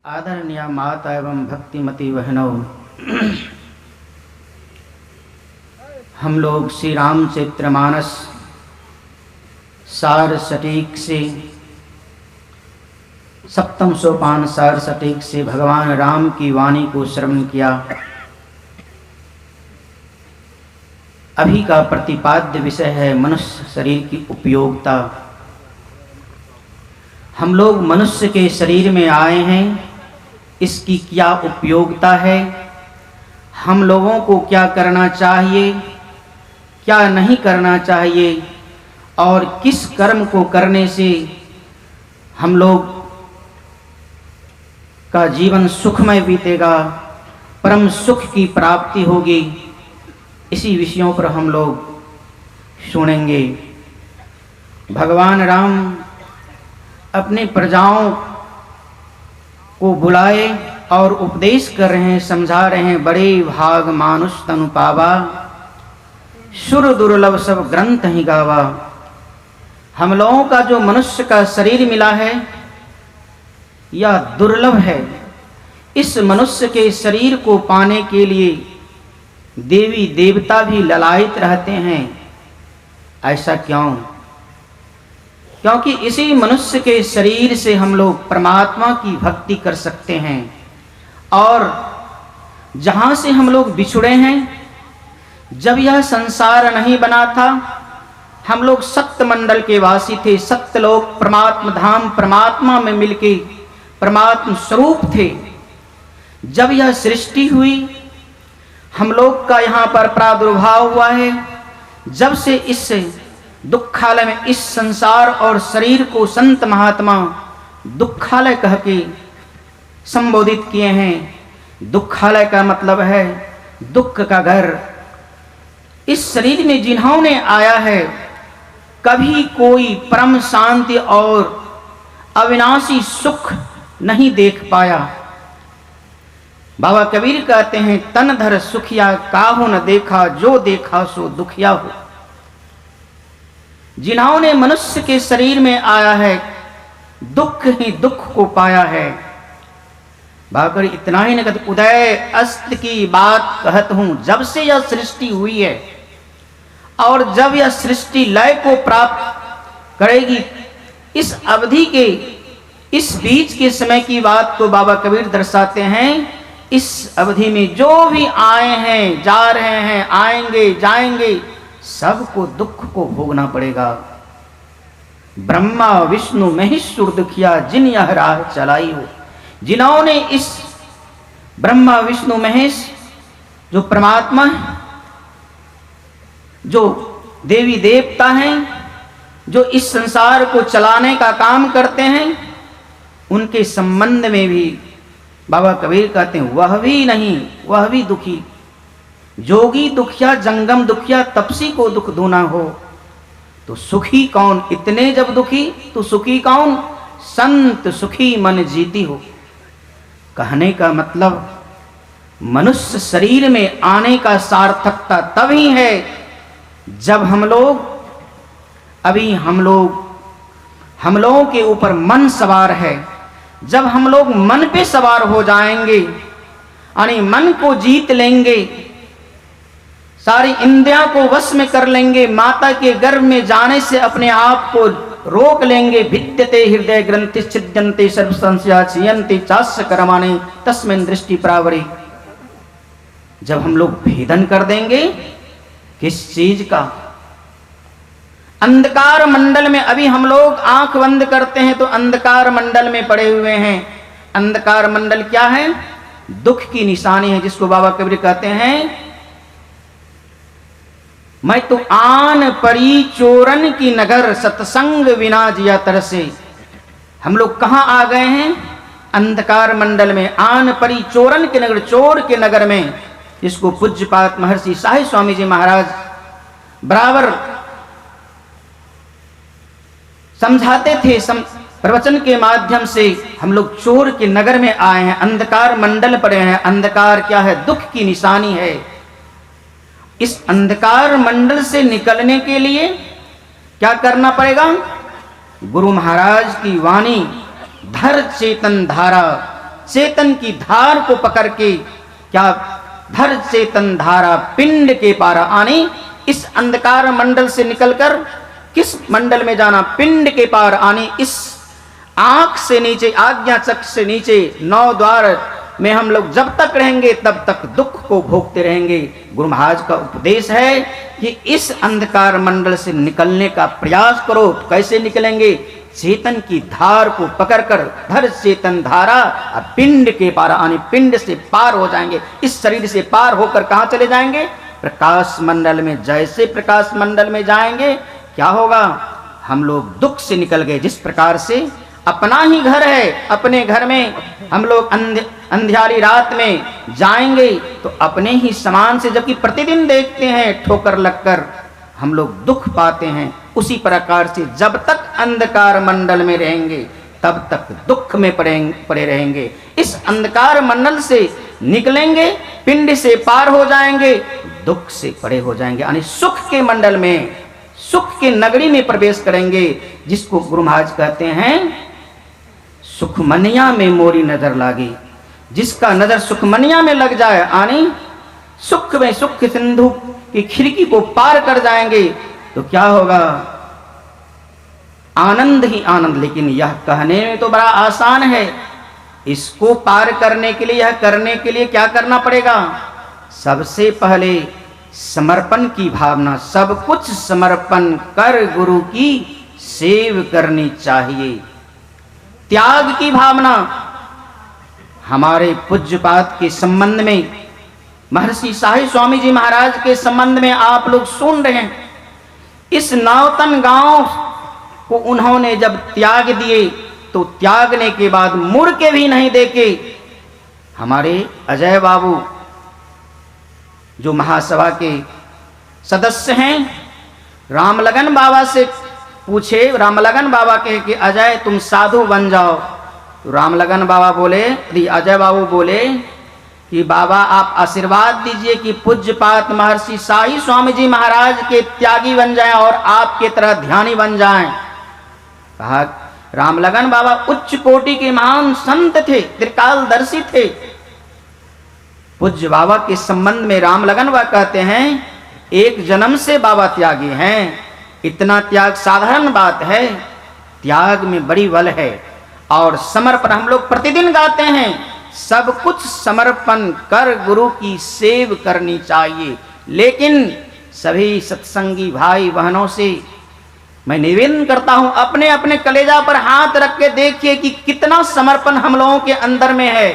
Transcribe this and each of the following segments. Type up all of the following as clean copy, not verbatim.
आदरणीय माता एवं भक्तिमती बहनों, हम लोग श्री रामचरितमानस सार सटीक से सप्तम सोपान सार सटीक से भगवान राम की वाणी को श्रवण किया। अभी का प्रतिपाद्य विषय है मनुष्य शरीर की उपयोगिता। हम लोग मनुष्य के शरीर में आए हैं, इसकी क्या उपयोगिता है, हम लोगों को क्या करना चाहिए, क्या नहीं करना चाहिए और किस कर्म को करने से हम लोग का जीवन सुखमय बीतेगा, परम सुख की प्राप्ति होगी, इसी विषयों पर हम लोग सुनेंगे। भगवान राम अपने प्रजाओं को बुलाए और उपदेश कर रहे हैं, समझा रहे हैं। बड़े भाग मानुष तनु पावा, सुर दुर्लभ सब ग्रंथ ही गावा। हम लोगों का जो मनुष्य का शरीर मिला है यह दुर्लभ है। इस मनुष्य के शरीर को पाने के लिए देवी देवता भी ललायित रहते हैं। ऐसा क्यों? क्योंकि इसी मनुष्य के शरीर से हम लोग परमात्मा की भक्ति कर सकते हैं। और जहाँ से हम लोग बिछुड़े हैं, जब यह संसार नहीं बना था, हम लोग सत्य मंडल के वासी थे। सत्यलोक परमात्मा धाम परमात्मा में मिलके परमात्मा स्वरूप थे। जब यह सृष्टि हुई, हम लोग का यहाँ पर प्रादुर्भाव हुआ है। जब से इस दुखालय में इस संसार और शरीर को संत महात्मा दुखालय कह के संबोधित किए हैं। दुखालय का मतलब है दुख का घर। इस शरीर में जिन्होंने आया है, कभी कोई परम शांति और अविनाशी सुख नहीं देख पाया। बाबा कबीर कहते हैं, तन धर सुखिया काहू न देखा, जो देखा सो दुखिया हो। जिन्होंने मनुष्य के शरीर में आया है, दुख ही दुख को पाया है। बाकर इतना ही न कहते, उदय अस्त की बात कहत हूं। जब से यह सृष्टि हुई है और जब यह सृष्टि लय को प्राप्त करेगी, इस अवधि के इस बीच के समय की बात को बाबा कबीर दर्शाते हैं। इस अवधि में जो भी आए हैं, जा रहे हैं, आएंगे, जाएंगे, सबको दुख को भोगना पड़ेगा। ब्रह्मा विष्णु महेश्वर दुखिया, जिन यह राह चलाई हो। जिन्होंने इस ब्रह्मा विष्णु महेश जो परमात्मा है, जो देवी देवता हैं, जो इस संसार को चलाने का काम करते हैं, उनके संबंध में भी बाबा कबीर कहते हैं, वह भी नहीं, वह भी दुखी। जोगी दुखिया जंगम दुखिया, तपसी को दुख दूना हो तो सुखी कौन। इतने जब दुखी तो सुखी कौन। संत सुखी मन जीती हो। कहने का मतलब मनुष्य शरीर में आने का सार्थकता तभी है जब हम लोगों के ऊपर मन सवार है। जब हम लोग मन पे सवार हो जाएंगे, यानी मन को जीत लेंगे, सारी इंद्रियों को वश में कर लेंगे, माता के गर्भ में जाने से अपने आप को रोक लेंगे। भिद्यते हृदय ग्रंथि छिद्यन्ते सर्व संशया छियन्ते चास्य कर्माणि तस्मिन् दृष्टि प्रावरी। जब हम लोग भेदन कर देंगे किस चीज का, अंधकार मंडल में अभी हम लोग आंख बंद करते हैं तो अंधकार मंडल में पड़े हुए हैं। अंधकार मंडल क्या है? दुख की निशानी है, जिसको बाबा कबीर कहते हैं, मैं तो आन परी चोरन की नगर, सत्संग बिना जिया तरसे। हम लोग कहां आ गए हैं? अंधकार मंडल में। आन परी चोरन के नगर, चोर के नगर में, जिसको पूज्यपात महर्षि साहिब स्वामी जी महाराज बराबर समझाते थे। प्रवचन के माध्यम से हम लोग चोर के नगर में आए हैं, अंधकार मंडल पड़े हैं। अंधकार क्या है? दुख की निशानी है। इस अंधकार मंडल से निकलने के लिए क्या करना पड़ेगा? गुरु महाराज की वाणी धर चेतन धारा, चेतन की धार को पकड़ के, क्या धर चेतन धारा पिंड के पार आने, इस अंधकार मंडल से निकलकर किस मंडल में जाना, पिंड के पार आने। इस आंख से नीचे, आज्ञा चक्र से नीचे 9 द्वार में हम लोग जब तक रहेंगे तब तक दुख को भोगते रहेंगे। गुरु महाराज का उपदेश है कि इस अंधकार मंडल से निकलने का प्रयास करो। तो कैसे निकलेंगे? चेतन की धार को पकड़कर, धर चेतन धारा, अब पिंड के पार आने, पिंड से पार हो जाएंगे। इस शरीर से पार होकर कहां चले जाएंगे? प्रकाश मंडल में। जैसे प्रकाश मंडल में जाएंगे क्या होगा? हम लोग दुख से निकल गए। जिस प्रकार से अपना ही घर है, अपने घर में हम लोग अंधियारी रात में जाएंगे तो अपने ही समान से, जबकि प्रतिदिन देखते हैं ठोकर लगकर हम लोग दुख पाते हैं, उसी प्रकार से जब तक अंधकार मंडल में रहेंगे तब तक दुख में पड़े रहेंगे। इस अंधकार मंडल से निकलेंगे, पिंड से पार हो जाएंगे, दुख से परे हो जाएंगे, यानी सुख के मंडल में, सुख के नगरी में प्रवेश करेंगे, जिसको गुरु महाराज कहते हैं सुखमनिया में मोरी नजर लागी। जिसका नजर सुखमनिया में लग जाए, आनी सुख में, सुख सिंधु की खिड़की को पार कर जाएंगे तो क्या होगा? आनंद ही आनंद। लेकिन यह कहने में तो बड़ा आसान है, इसको पार करने के लिए, यह करने के लिए क्या करना पड़ेगा? सबसे पहले समर्पण की भावना, सब कुछ समर्पण कर गुरु की सेव करनी चाहिए। त्याग की भावना। हमारे पूज्यपाद के संबंध में, महर्षि शाही स्वामी जी महाराज के संबंध में आप लोग सुन रहे हैं। इस नौतन गांव को उन्होंने जब त्याग दिए तो त्यागने के बाद मुड़ के भी नहीं देखे। हमारे अजय बाबू जो महासभा के सदस्य हैं, रामलगन बाबा से पूछे, रामलगन बाबा कहे कि अजय तुम साधु बन जाओ। तो रामलगन बाबा बोले, अजय बाबू बोले कि बाबा आप आशीर्वाद दीजिए कि पूज्यपात महर्षि शाही स्वामी जी महाराज के त्यागी बन जाएं और आपके तरह ध्यानी बन जाएं। कहा रामलगन बाबा उच्च कोटि के महान संत थे, त्रिकालदर्शी थे। पूज्य बाबा के संबंध में रामलगन बाबा कहते हैं एक जन्म से बाबा त्यागी हैं। इतना त्याग साधारण बात है, त्याग में बड़ी बल है। और समर्पण हम लोग प्रतिदिन गाते हैं, सब कुछ समर्पण कर गुरु की सेव करनी चाहिए। लेकिन सभी सत्संगी भाई बहनों से मैं निवेदन करता हूं, अपने अपने कलेजा पर हाथ रख के देखिए कि कितना समर्पण हम लोगों के अंदर में है।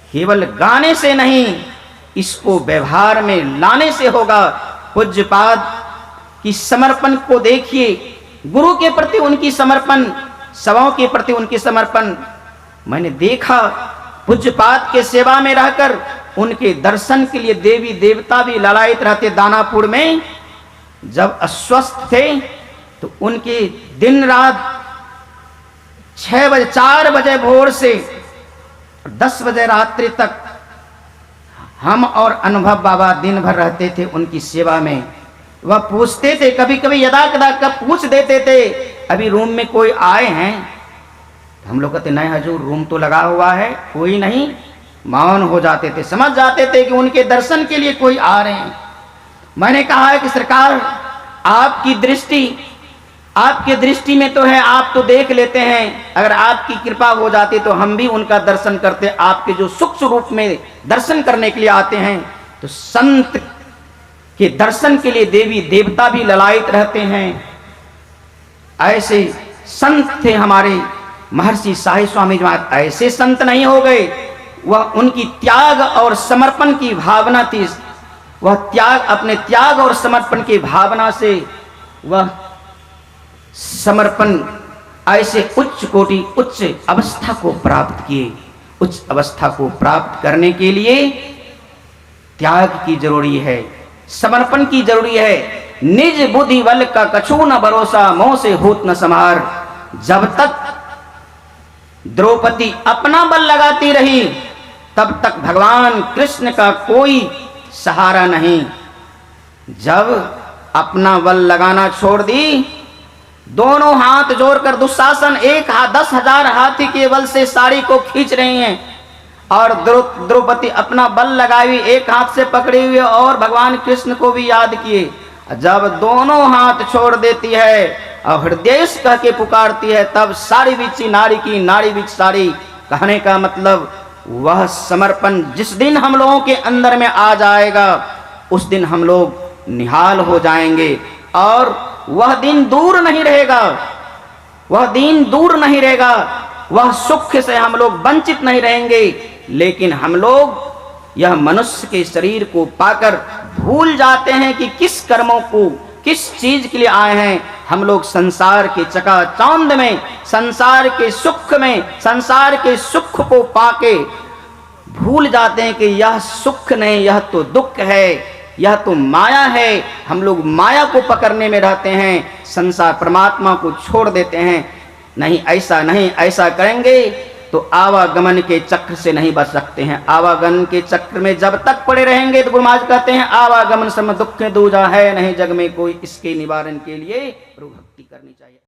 केवल गाने से नहीं, इसको व्यवहार में लाने से होगा। पूज्यपाद की समर्पण को देखिए, गुरु के प्रति उनकी समर्पण, सभाओं के प्रति उनकी समर्पण। मैंने देखा पूज्यपाद के सेवा में रहकर उनके दर्शन के लिए देवी देवता भी ललायित रहते। दानापुर में जब अस्वस्थ थे तो उनके दिन रात 6 बजे, 4 बजे भोर से 10 बजे रात्रि तक हम और अनुभव बाबा दिन भर रहते थे उनकी सेवा में। वह पूछते थे, कभी कभी यदा कदा कब पूछ देते थे अभी रूम में कोई आए हैं? हम लोग कहते नहीं हजूर, रूम तो लगा हुआ है, कोई नहीं। मौन हो जाते थे, समझ जाते थे कि उनके दर्शन के लिए कोई आ रहे हैं। मैंने कहा है कि सरकार आपकी दृष्टि, आपके दृष्टि में तो है, आप तो देख लेते हैं, अगर आपकी कृपा हो जाती तो हम भी उनका दर्शन करते। आपके जो सूक्ष्म रूप में दर्शन करने के लिए आते हैं, तो संत के दर्शन के लिए देवी देवता भी ललायित रहते हैं। ऐसे संत थे हमारे महर्षि शाही स्वामी जी महाराज। ऐसे संत नहीं हो गए, वह उनकी त्याग और समर्पण की भावना थी। वह त्याग, अपने त्याग और समर्पण की भावना से वह समर्पण ऐसे उच्च कोटि, उच्च अवस्था को प्राप्त किए। उच्च अवस्था को प्राप्त करने के लिए त्याग की जरूरी है, समर्पण की जरूरी है। निज बुद्धि बल का कछु न भरोसा, मोह से होत न समार। जब तक द्रौपदी अपना बल लगाती रही तब तक भगवान कृष्ण का कोई सहारा नहीं। जब अपना बल लगाना छोड़ दी दोनों हाथ जोड़कर दुशासन एक 10,000 हाथी के बल से साड़ी को खींच रही हैं और द्रौपदी अपना बल लगाई हुई एक हाथ से पकड़े हुए और भगवान कृष्ण को भी याद किए। जब दोनों हाथ छोड़ देती है और हृदय कह के पुकारती है, तब साड़ी बिछी नारी की, नारी बिछ साड़ी। कहने का मतलब वह समर्पण जिस दिन हम लोगों के अंदर में आ जाएगा, उस दिन हम लोग निहाल हो जाएंगे और वह दिन दूर नहीं रहेगा, वह दिन दूर नहीं रहेगा, वह सुख से हम लोग वंचित नहीं रहेंगे। लेकिन हम लोग यह मनुष्य के शरीर को पाकर भूल जाते हैं कि किस कर्मों को, किस चीज के लिए आए हैं। हम लोग संसार के चकाचौंध में, संसार के सुख में, संसार के सुख को पाके भूल जाते हैं कि यह सुख नहीं, यह तो दुख है, यह तो माया है। हम लोग माया को पकड़ने में रहते हैं, संसार परमात्मा को छोड़ देते हैं। नहीं, ऐसा नहीं, ऐसा करेंगे तो आवागमन के चक्र से नहीं बच सकते हैं। आवागमन के चक्र में जब तक पड़े रहेंगे तो गुरु महाराज कहते हैं आवागमन सम दुख दूजा है नहीं जग में कोई, इसके निवारण के लिए प्रभु भक्ति करनी चाहिए।